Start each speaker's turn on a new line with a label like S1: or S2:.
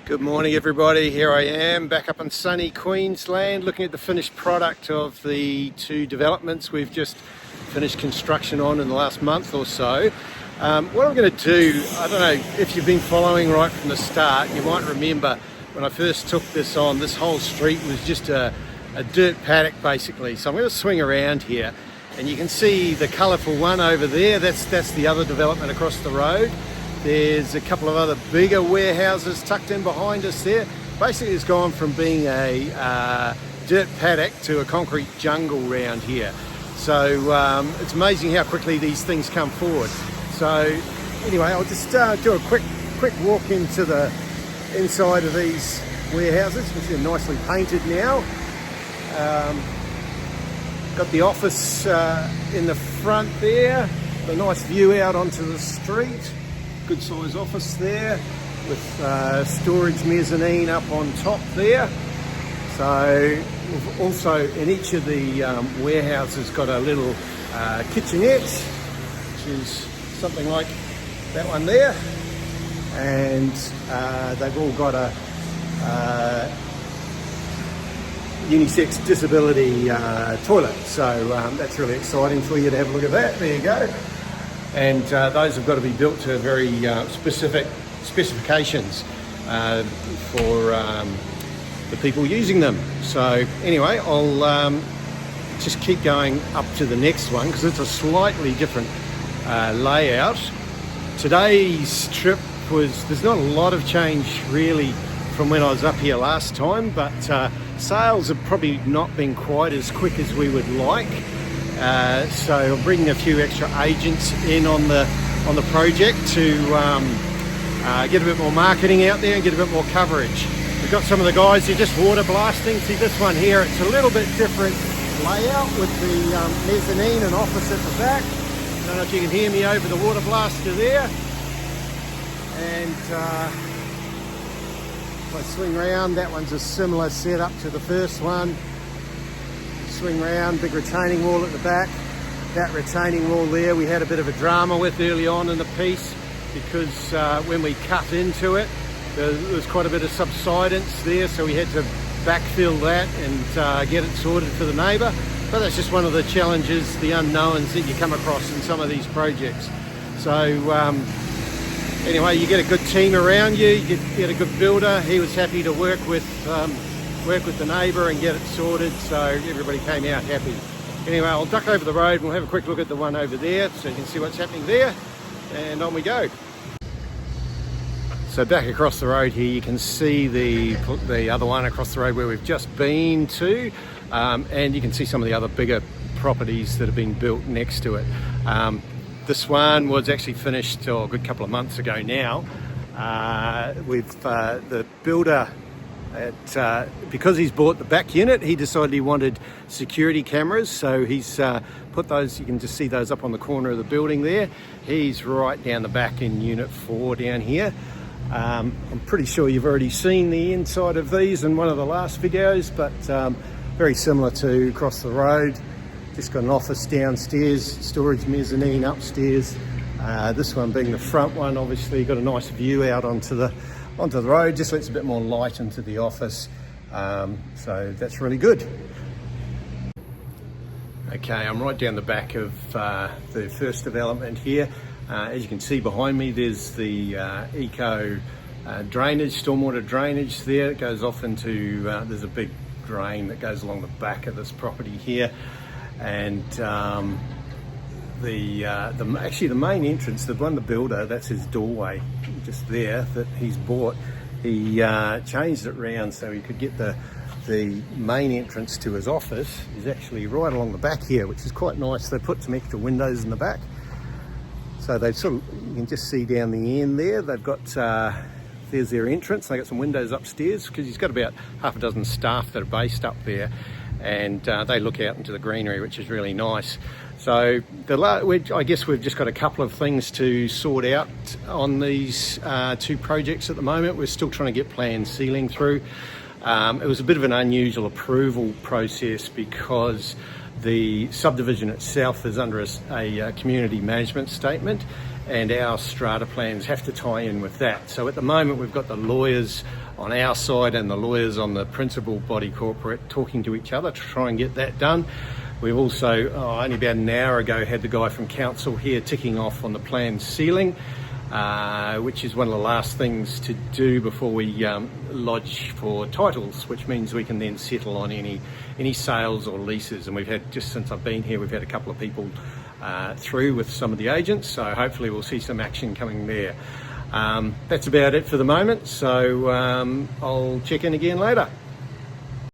S1: Good morning everybody, here I am back up in sunny Queensland looking at the finished product of the two developments we've just finished construction on in the last month or so. What I'm going to do, I don't know if you've been following right from the start, you might remember when I first took this on, this whole street was just a dirt paddock basically. So I'm going to swing around here and you can see the colourful one over there, that's the other development across the road. There's a couple of other bigger warehouses tucked in behind us there. Basically it's gone from being a dirt paddock to a concrete jungle round here. So it's amazing how quickly these things come forward. So anyway, I'll just do a quick walk into the inside of these warehouses, which are nicely painted now. Got the office in the front there, a nice view out onto the street. Good size office there with storage mezzanine up on top there. So we've also in each of the warehouses got a little kitchenette, which is something like that one there, and they've all got a unisex disability toilet, so that's really exciting for you to have a look at that. There you go. And those have got to be built to very specific specifications for the people using them. So anyway, I'll just keep going up to the next one because it's a slightly different layout. Today's trip there's not a lot of change really from when I was up here last time, but sales have probably not been quite as quick as we would like. So I'm bringing a few extra agents in on the project to get a bit more marketing out there and get a bit more coverage. We've got some of the guys who are just water blasting. See this one here, it's a little bit different layout with the mezzanine and office at the back. I don't know if you can hear me over the water blaster there. And if I swing around, that one's a similar setup to the first one. Swing round, big retaining wall at the back. That retaining wall there we had a bit of a drama with early on in the piece because when we cut into it there was quite a bit of subsidence there, so we had to backfill that and get it sorted for the neighbour. But that's just one of the challenges, the unknowns that you come across in some of these projects. So anyway, you get a good team around you, you get a good builder. He was happy to work with the neighbour and get it sorted, so everybody came out happy. Anyway, I'll duck over the road and we'll have a quick look at the one over there so you can see what's happening there, and on we go. So back across the road here you can see the other one across the road where we've just been to, and you can see some of the other bigger properties that have been built next to it. This one was actually finished a good couple of months ago now. With the builder, because he's bought the back unit, he decided he wanted security cameras, so he's put those, you can just see those up on the corner of the building there. He's right down the back in unit 4 down here. I'm pretty sure you've already seen the inside of these in one of the last videos, but very similar to across the road. Just got an office downstairs, storage mezzanine upstairs. This one being the front one, obviously got a nice view out onto the road, just lets a bit more light into the office, so that's really good. Okay, I'm right down the back of the first development here. As you can see behind me, there's the eco drainage, stormwater drainage there. It goes off into, there's a big drain that goes along the back of this property here, and actually the main entrance, the builder, that's his doorway just there that he's bought. He changed it round so he could get the main entrance to his office is actually right along the back here, which is quite nice. They put some extra windows in the back, so they've sort of, you can just see down the end there, they've got there's their entrance. They got some windows upstairs because he's got about half a dozen staff that are based up there, and they look out into the greenery, which is really nice. So I guess we've just got a couple of things to sort out on these two projects at the moment. We're still trying to get plan sealing through. It was a bit of an unusual approval process because the subdivision itself is under a community management statement, and our strata plans have to tie in with that. So at the moment we've got the lawyers on our side and the lawyers on the principal body corporate talking to each other to try and get that done. We've also, only about an hour ago, had the guy from council here ticking off on the plan ceiling, which is one of the last things to do before we lodge for titles, which means we can then settle on any sales or leases. And we've had, just since I've been here, we've had a couple of people through with some of the agents, so hopefully we'll see some action coming there. That's about it for the moment, so I'll check in again later.